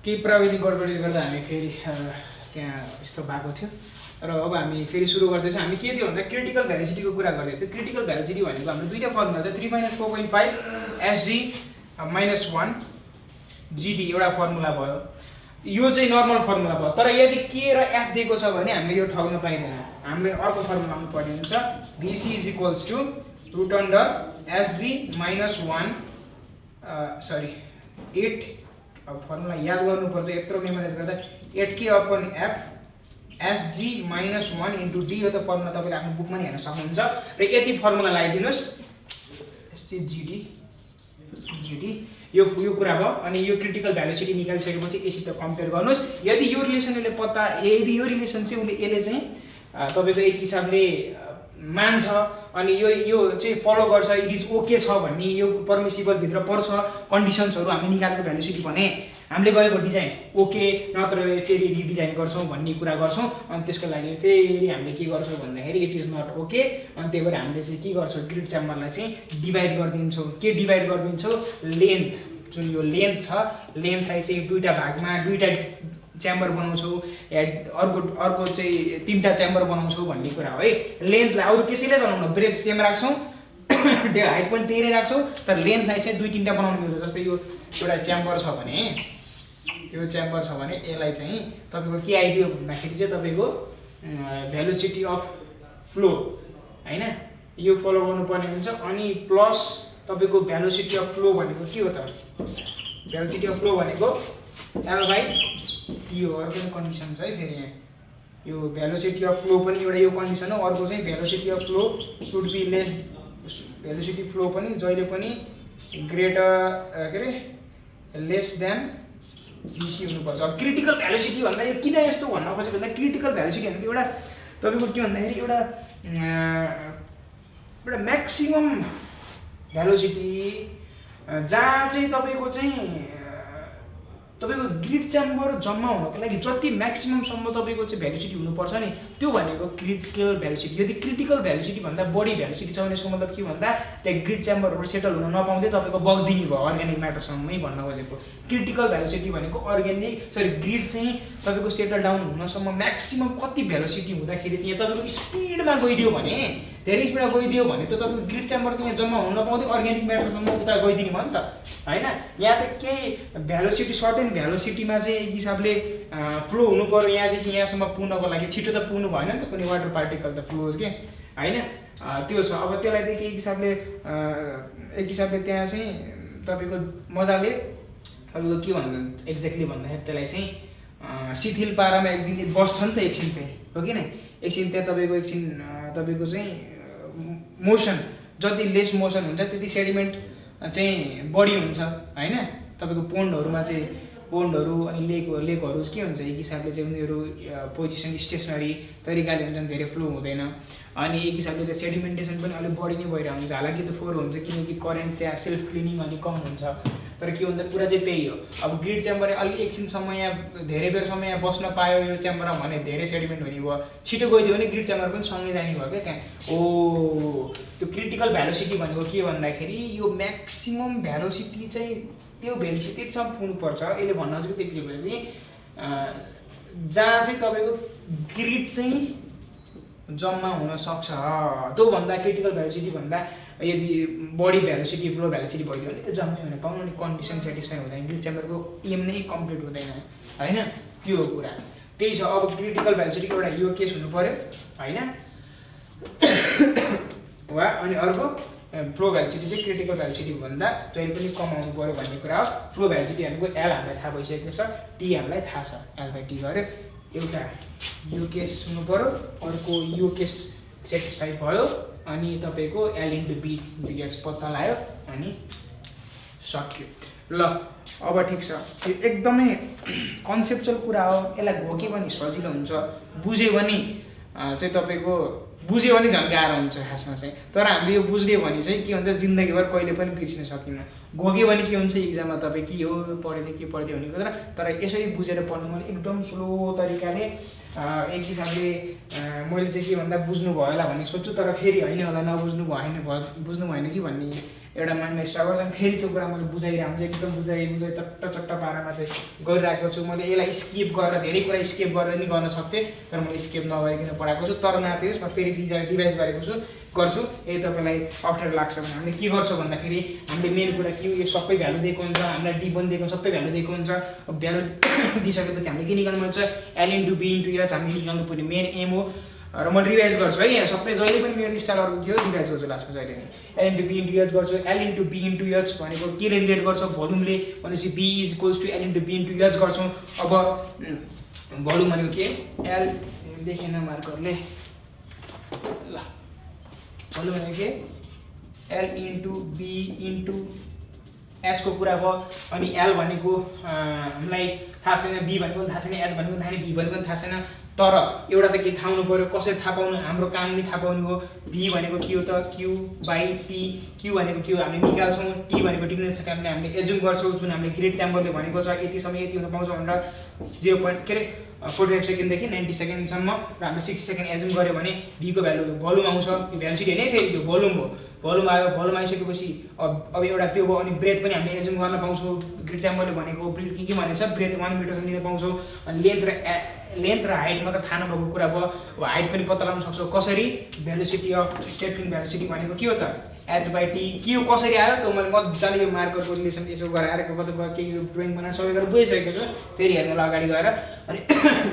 केही प्राविधिक गडबडीले गर्दा हामी फेरि त्यहाँ यस्तो भएको थियो र अब हामी फेरि सुरु गर्दैछौँ। हामी के थियो भन्दा क्रिटिकल भेलोसिटीको कुरा गर्दै थियौँ। क्रिटिकल भेलोसिटी भनेको हाम्रो दुईटा फर्मुला छ, 3 - 4.5 SG - 1 GD एउटा फर्मुला भयो। यो चाहिँ नर्मल फर्मुला भयो। तर यदि के र F दिएको छ भने हामीले यो ठग्न पाइँदैन। हामीले अर्को फर्मुला आउनु पर्ने हुन्छ, VC = √SG - 1 8 अब फर्मुला याद गर्नुपर्छ, यत्रो मेमोराइज गर्दा 8K/F SG - 1 * D। यो त फर्मुला तपाईँले आफ्नो बुकमा नि हेर्न सक्नुहुन्छ। र यति फर्मुला लगाइदिनुहोस्, SG GD यो कुरा भयो। अनि यो क्रिटिकल भेलोसिटी निकालिसकेपछि यसित कम्पेयर गर्नुहोस्। यदि यो रिलेसन चाहिँ यसले चाहिँ तपाईँको एक हिसाबले मान्छ अनि यो चाहिँ फलो गर्छ, इट इज ओके छ भन्ने, यो पर्मिसिबल भित्र पर्छ कन्डिसन्सहरू हामीले निकालेको भेलोसिटी भने हामीले गरेको डिजाइन ओके, नत्र फेरि रिडिजाइन गर्छौँ भन्ने कुरा गर्छौँ। अनि त्यसको लागि फेरि हामीले के गर्छौँ भन्दाखेरि इट इज नट ओके। अनि त्यही भएर हामीले चाहिँ के गर्छौँ, ग्रिड च्याम्बरलाई चाहिँ डिभाइड गरिदिन्छौँ। के डिभाइड गरिदिन्छौँ, लेन्थ, जुन यो लेन्थ छ, लेन्थलाई चाहिँ दुईटा भागमा दुईटा च्याम्बर बनाउँछौँ, अर्को चाहिँ 3टा च्याम्बर बनाउँछौँ भन्ने कुरा हो है। लेन्थलाई अरू कसैले बनाउनु, ब्रेथ सेम राख्छौँ, हाइट पनि त्यही नै राख्छौँ, तर लेन्थलाई चाहिँ 2-3टा बनाउनु मिल्छ। जस्तै यो एउटा च्याम्बर छ भने यसलाई चाहिँ तपाईँको के आइदियो भन्दाखेरि चाहिँ तपाईँको भेलोसिटी अफ फ्लो होइन, यो फलो गर्नुपर्ने हुन्छ। अनि प्लस तपाईँको भेलोसिटी अफ फ्लो भनेको के हो त, भेलोसिटी अफ फ्लो भनेको L/T हो। अर्को पनि कन्डिसन छ है फेरि यहाँ, यो भेलोसिटी अफ फ्लो पनि एउटा यो कन्डिसन हो। अर्को चाहिँ velocity of flow should be less, velocity flow पनि जहिले पनि लेस देन VC हुनुपर्छ। अब क्रिटिकल भेलोसिटी भन्दा यो किन यस्तो भन्न खोजेको भन्दा क्रिटिकल भेलोसिटी भनेको एउटा तपाईँको के भन्दाखेरि एउटा म्याक्सिमम भेलोसिटी जहाँ चाहिँ तपाईँको ग्रिड च्याम्बर जम्मा हुनको लागि जति म्याक्सिममसम्म तपाईँको चाहिँ भेलोसिटी हुनुपर्छ नि, त्यो भनेको क्रिटिकल भेलोसिटी। यदि क्रिटिकल भेलोसिटी भन्दा बढी भेलोसिटी छ भने यसको मतलब के भन्दा त्यहाँ ग्रिड च्याम्बरहरू सेटल हुन नपाउँदै तपाईँको बग्दिने भयो अर्ग्यानिक म्याटरसँगै भन्न खोजेको। क्रिटिकल भेलोसिटी भनेको ग्रिड चाहिँ तपाईँको सेटल डाउन हुनसम्म म्याक्सिमम कति भेलोसिटी हुँदाखेरि चाहिँ तपाईँको स्पिडमा गइदियो भने, धेरै स्पिडमा गइदियो भने त तपाईँको ग्रिड च्याम्बर चाहिँ जम्मा हुन नपाउँदै अर्ग्यानिक म्याटरसम्म उता गइदिने भयो नि त होइन। यहाँ त केही भेलोसिटी सर्टेन भेलोसिटीमा चाहिँ एक हिसाबले फ्लो हुनु पर्यो, यहाँदेखि यहाँसम्म पुग्नको लागि छिटो त पुग्नु भएन नि त, कुनै वाटर पार्टिकल त फ्लोज के होइन, त्यो छ। अब त्यसलाई चाहिँ एक हिसाबले त्यहाँ चाहिँ तपाईँको मजाले तपाईँको के भन्दा एक्ज्याक्टली भन्दाखेरि त्यसलाई चाहिँ शिथिल पारामा एक दिन बस्छ नि त एकछिन त्यही हो कि नै, एकछिन त्यहाँ तपाईँको चाहिँ मोसन जति लेस मोसन हुन्छ त्यति सेडिमेन्ट चाहिँ बढी हुन्छ होइन। तपाईँको पोन्डहरू अनि लेकहरू के हुन्छ एक हिसाबले चाहिँ उनीहरू पोजिसन स्टेसनरी तरिकाले हुन्छन्, धेरै फ्लो हुँदैन। अनि एक हिसाबले त सेडिमेन्टेसन पनि अलिक बढी नै भइरहेको हुन्छ, हालाकि त फोहोर हुन्छ किनकि करेन्ट त्यहाँ सेल्फ क्लिनिङ अलिक कम हुन्छ। तर के भन्दा कुरा चाहिँ त्यही हो। अब ग्रिड च्याम्बर अलिक एकछिनसम्म यहाँ धेरै बेरसम्म यहाँ बस्न पायो यो च्याम्बरमा भने धेरै सेडिमेन्ट हुने भयो, छिटो गइदियो भने ग्रिड च्याम्बर पनि सँगै जाने भयो क्या त्यहाँ। त्यो क्रिटिकल भेलोसिटी भनेको के भन्दाखेरि यो म्याक्सिमम भेलोसिटी चाहिँ त्यो भेलोसिटीसम्म पुग्नुपर्छ। यसले भन्न खोजेको त्यो क्रिटिकल चाहिँ जहाँ चाहिँ तपाईँको ग्रिड चाहिँ जम्मा हुन सक्छ, त्योभन्दा क्रिटिकल भेलोसिटी भन्दा यदि बढी भेलोसिटी फ्लो भेलोसिटी भइदियो भने त्यो जम्मै हुन पाउनु अनि कन्डिसन सेटिस्फाई हुँदैन, ग्रिड च्याम्बरको एम नै कम्प्लिट हुँदैन होइन, त्यो हो कुरा। त्यही छ। अब क्रिटिकल भेलोसिटीको एउटा यो केस हुनु पर्यो होइन वा, अनि अर्को फ्लो भेलोसिटी चाहिँ क्रिटिकल भेलोसिटी भन्दा जहिले पनि कम आउनु पर्यो भन्ने कुरा हो। फ्लो भेलोसिटी भनेको L हामीलाई थाहा भइसकेको छ, T हामीलाई थाहा छ, L/T गऱ्यो। एउटा यो केस हुनु पर्यो, अर्को यो केस सेटिस्फाई भयो, अनि तपाईँको L/B पत्ता लगायो अनि सक्यो। ल अब ठिक छ, यो एकदमै कन्सेप्चुअल कुरा हो, यसलाई घोक्यो भने सजिलो हुन्छ, बुझ्यो भने चाहिँ तपाईँको बुझ्यो भने झन् गाह्रो हुन्छ खासमा चाहिँ। तर हामीले यो बुझ्यो भने चाहिँ के हुन्छ, जिन्दगीभर कहिले पनि बिर्सिन सकिन्न। घोक्यो भने के हुन्छ, इक्जाममा तपाईँ के हो पढ्दै के पढ्दै हुने कुरा, तर यसरी बुझेर पढ्नु भने एकदम स्लो तरिकाले एक हिसाबले मैले चाहिँ के भन्दा बुझ्नु भयो होला भन्ने सोच्छु, तर फेरि होइन होला बुझ्नु भएन कि भन्ने एउटा मान्ने स्टार्ट गर्छ। फेरि त्यो कुरा मैले बुझाइरहेको हुन्छ, एकदम बुझाइ चट्ट पारामा चाहिँ गरिरहेको छु। मैले यसलाई स्किप गरेर धेरै कुरा स्किप गरेर नि गर्न सक्थेँ, तर मैले स्किप नगरिकन पढाएको छु। तर नातिस् म फेरि रिभाइज गर्छु यदि तपाईँलाई अप्ठ्यारो लाग्छ भने हामीले के गर्छौँ भन्दाखेरि हामीले मेन कुरा के हो, यो सबै भ्यालु दिएको हुन्छ, हामीलाई डी पनि दिएको सबै भ्यालु दिएको हुन्छ। भ्यालु दिइसकेपछि हामीले के निकाल्नु पर्छ, L into B into H हामीले निकाल्नु पर्ने मेन एम हो। र म रिभाइज गर्छु है, यहाँ सबै जहिले पनि मेरो स्टाइल अर्को थियो, रिभाइज गर्छु लास्टमा जहिले नि। L into B into H गर्छु। L into B into H भनेको केले रिलेट गर्छ, भोल्युमले, भनेपछि B is equals to L into B into H गर्छौँ। अब भोल्युम भनेको के, एल देखेन मार्करले, ल भोल्युम भनेको के, एल इन्टु बी इन्टु एचको कुरा भयो। अनि एल भनेको हामीलाई थाहा छैन, बी भनेको पनि थाहा छैन, एच भनेको पनि थाहा छैन, बी भनेको पनि थाहा छैन। तर एउटा त के थाहा हुनु पऱ्यो, कसरी थाहा पाउनु, हाम्रो काम नि थाहा पाउनु हो। बी भनेको के हो त, क्यू बाई टी, क्यू भनेको के हो हामीले निकाल्छौँ, टी भनेको डिफरेन्स हामीले एज्युम गर्छौँ, जुन हामीले ग्रेड च्याम्बरले भनेको छ यति समय यति हुन पाउँछ भनेर 0.45 सेकेन्डदेखि 90 सेकेन्डसम्म, र हामीले 60 सेकेन्ड एज्युम गऱ्यो भने बीको भ्यालु भोल्युम आउँछ। यो भ्यालुसिटी होइन फेरि यो भोल्युम हो, भोल्युम आयो, भोल्युम आइसकेपछि अब एउटा त्यो भयो। अनि ब्रेथ पनि हामीले एज्युम गर्न पाउँछौँ, ग्रेड च्याम्बरले भनेको ब्रेथ के भनेछ, ब्रेथ 1 मिटरसम्म लिन पाउँछौँ। अनि लेन्थ र हाइट मात्र थाहा नभएको कुरा भयो। अब हाइट पनि पत्ता लगाउन सक्छौँ कसरी, भेलोसिटी अफ सेटिङ भेलोसिटी भनेको के हो त, एच बाई टी। के हो कसरी आयो त मैले मजाले यो मार्करको रिलेसन यसो गराएर कता केही ड्रइङ बनाएर सबै गरेर बुझिसकेको छु, फेरि हेर्नु अगाडि गएर। अनि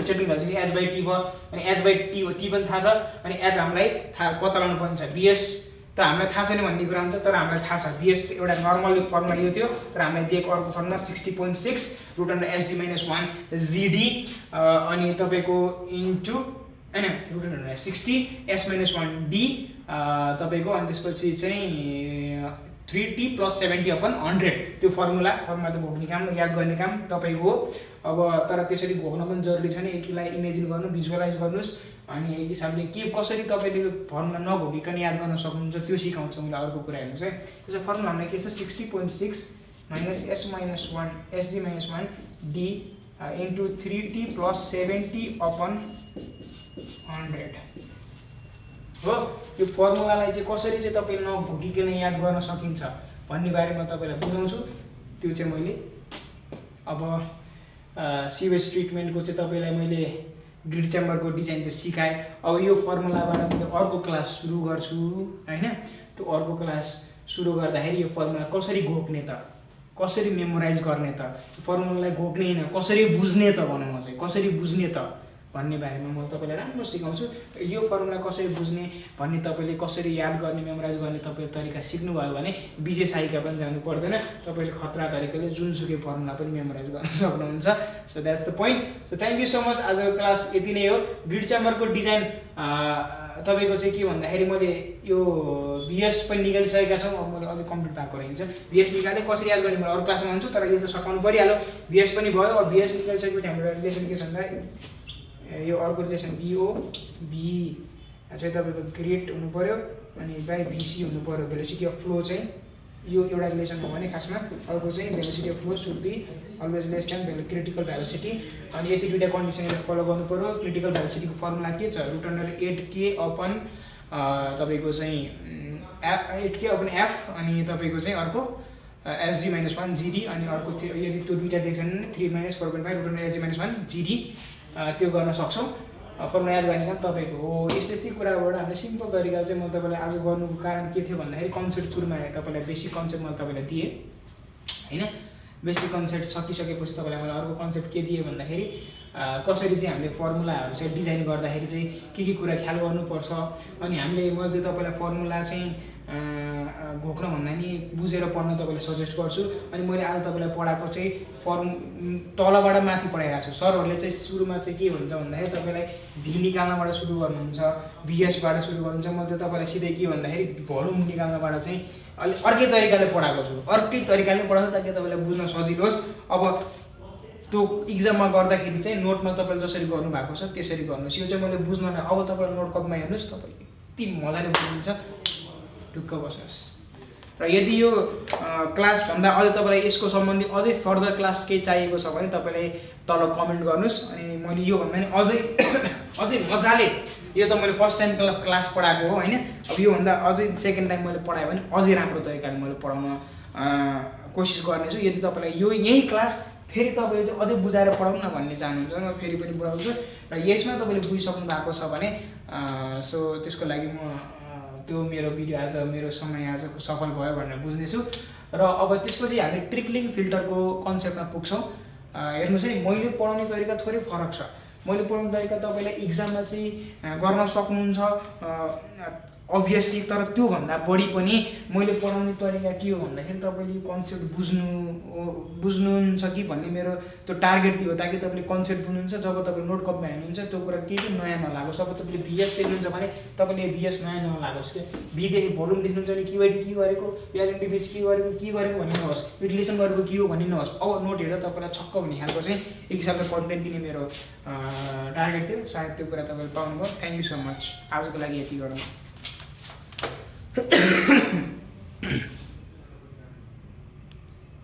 setting velocity H by T भयो। अनि एच बाई टी हो, टी पनि थाहा छ, अनि एच हामीलाई पत्ता लगाउनु पर्ने छ। बिएस त हामीलाई थाहा छैन भन्ने कुरा हुन्छ, तर हामीलाई थाहा छ बिएस एउटा नर्मल फर्मुला यो थियो, तर हामीलाई दिएको अर्को formula 60.6 root under SG minus 1 GD अनि तपाईँको इन्टु होइन root under 60 S minus 1 D तपाईँको। अनि त्यसपछि चाहिँ 3t + 70/100 त्यो फर्मुला त घोक्ने काम, याद गर्ने काम तपाईँको हो। अब तर त्यसरी घोक्न पनि जरुरी छैन, एकलाई इमेजिन गर्नु, भिजुअलाइज गर्नुहोस्। अनि एक हिसाबले के कसरी तपाईँले फर्मुला नघोकिकन याद गर्न सक्नुहुन्छ त्यो सिकाउँछ मैले। अर्को कुरा हेर्नुहोस् है, त्यसो फर्मुला हामीलाई के छ, 60.6 minus S minus 1 SG minus 1 D into 3t + 70/100 हो। यो फर्मुलालाई चाहिँ कसरी चाहिँ तपाईँले नघोकिकन याद गर्न सकिन्छ भन्ने बारेमा तपाईँलाई बुझाउँछु। त्यो चाहिँ मैले अब सिवेज ट्रिटमेन्टको चाहिँ तपाईँलाई मैले ग्रिड च्याम्बरको डिजाइन चाहिँ सिकाएँ। अब यो फर्मुलाबाट मैले अर्को क्लास सुरु गर्छु होइन। त्यो अर्को क्लास सुरु गर्दाखेरि यो फर्मुला कसरी घोक्ने त, कसरी मेमोराइज गर्ने त, फर्मुलालाई घोक्ने होइन कसरी बुझ्ने त भनौँ, म चाहिँ कसरी बुझ्ने त भन्ने बारेमा म तपाईँलाई राम्रो सिकाउँछु। यो फर्मुला कसरी बुझ्ने भन्ने, तपाईँले कसरी याद गर्ने, मेमोराइज गर्ने तपाईँले तरिका सिक्नुभयो भने विजय साइका पनि जानु पर्दैन, तपाईँले खतरा तरिकाले जुनसुकै फर्मुला पनि मेमोराइज गर्न सक्नुहुन्छ। So that's the point. So thank you so much. आजको क्लास यति नै हो। ग्रिड च्याम्बरको डिजाइन तपाईँको चाहिँ के भन्दाखेरि मैले यो बिएस पनि निकालिसकेका छौँ, अब मैले अझै कम्प्लिट भएको रहन्छ। बिएस निकालेँ कसरी याद गर्ने मैले अरू क्लासमा भन्छु, तर यो त सकाउनु परिहाल्यो। बिएस पनि भयो। अब बिएस निकालिसकेपछि हाम्रो रिलेसन के छ भन्दा यो अर्को रिलेसन बिओ बी चाहिँ तपाईँको ग्रेड हुनु पऱ्यो अनि बाई भिसी हुनु पऱ्यो। भेलोसिटी अफ फ्लो चाहिँ यो एउटा रिलेसन हो भने खासमा अर्को चाहिँ velocity of flow should be always less than critical velocity. अनि यति दुईवटा कन्डिसनले फलो गर्नु पऱ्यो। क्रिटिकल भेलोसिटीको फर्मुला के छ, रुट अन्डर 8k/, तपाईँको चाहिँ 8k/f अनि तपाईँको चाहिँ अर्को एसजी माइनस 1 जीडी अनि अर्को यदि त्यो दुईवटा दिएको छ भने 3 - 4.5 root under SG minus 1 GD त्यो गर्न सक्छौँ। फर्मुला याद गर्ने काम तपाईँको हो। यस्तै कुराबाट हामीले सिम्पल तरिकाले चाहिँ म तपाईँलाई आज गर्नुको कारण के थियो भन्दाखेरि कन्सेप्ट सुरुमा तपाईँलाई बेसिक कन्सेप्ट मैले तपाईँलाई दिएँ होइन। बेसिक कन्सेप्ट सकिसकेपछि तपाईँलाई मैले अर्को कन्सेप्ट के दिएँ भन्दाखेरि कसरी चाहिँ हामीले फर्मुलाहरू चाहिँ डिजाइन गर्दाखेरि चाहिँ के कुरा ख्याल गर्नुपर्छ। अनि हामीले मैले चाहिँ तपाईँलाई फर्मुला चाहिँ घोक्न भन्दा नि बुझेर पढ्न तपाईँलाई सजेस्ट गर्छु। अनि मैले आज तपाईँलाई पढाएको चाहिँ तलबाट माथि पढाइरहेको छु। सरहरूले चाहिँ सुरुमा चाहिँ के भन्छ भन्दाखेरि तपाईँलाई भी निकाल्नबाट सुरु गर्नुहुन्छ, बिएसबाट सुरु गर्नुहुन्छ। म चाहिँ तपाईँलाई सिधै के भन्दाखेरि भोल्युम निकाल्नबाट चाहिँ अलिक अर्कै तरिकाले पढाएको छु, अर्कै तरिकाले पढाएको ताकि तपाईँलाई बुझ्न सजिलो होस्। अब त्यो इक्जाममा गर्दाखेरि चाहिँ नोटमा तपाईँले जसरी गर्नुभएको छ त्यसरी गर्नुहोस्। यो चाहिँ मैले बुझ्नलाई अब तपाईँले नोट कपमा हेर्नुहोस्, तपाईँले यति मजाले बुझ्नुहुन्छ, ढुक्क बस्नुहोस्। र यदि यो क्लासभन्दा अझै तपाईँलाई यसको सम्बन्धी अझै फर्दर क्लास केही चाहिएको छ भने तपाईँले तल कमेन्ट गर्नुहोस्। अनि मैले योभन्दा नि अझै मजाले, यो त मैले फर्स्ट टाइम क्लास पढाएको हो होइन, अब योभन्दा अझै सेकेन्ड टाइम मैले पढाएँ भने अझै राम्रो तरिकाले मैले पढाउन कोसिस गर्नेछु। यदि तपाईँलाई यही क्लास फेरि तपाईँले चाहिँ अझै बुझाएर पढाउँ न भन्ने चाहनुहुन्छ भने म फेरि पनि पढाउँछु। र यसमा तपाईँले बुझिसक्नु भएको छ भने सो त्यसको लागि म त्यो मेरो भिडियो आज, मेरो समय आजको सफल भयो भनेर बुझ्नेछु। र अब त्यसपछि हामी ट्रिक्लिङ फिल्टरको कन्सेप्टमा पुग्छौँ। हेर्नुहोस् है, मैले पढाउने तरिका थोरै फरक छ। मैले पढाउने तरिका तपाईँलाई इक्जाममा चाहिँ गर्न सक्नुहुन्छ अभियसली, तर त्योभन्दा बढी पनि मैले पढाउने तरिका के हो भन्दाखेरि तपाईँले कन्सेप्ट बुझ्नुहुन्छ कि भन्ने मेरो त्यो टार्गेट थियो, ताकि तपाईँले कन्सेप्ट बुझ्नुहुन्छ। जब तपाईँ नोट कपमा हेर्नुहुन्छ त्यो कुरा केही पनि नयाँ नलागोस्। अब तपाईँले भिएस देख्नुहुन्छ भने तपाईँले भिएस नयाँ नलागोस् कि भीदेखि भोल्युम देख्नुहुन्छ भने किवाइडी के गरेको, एलएमडी बेच के गरेको भन्ने नहोस्, युटिलाइजेसन गरेको के हो भन्ने नहोस्। अब नोट हेरेर तपाईँलाई छक्क भन्ने खालको चाहिँ एक हिसाबले कन्टेन्ट दिने मेरो टार्गेट थियो। सायद त्यो कुरा तपाईँले पाउनुभयो। Thank you so much. आजको लागि यति गरौँ।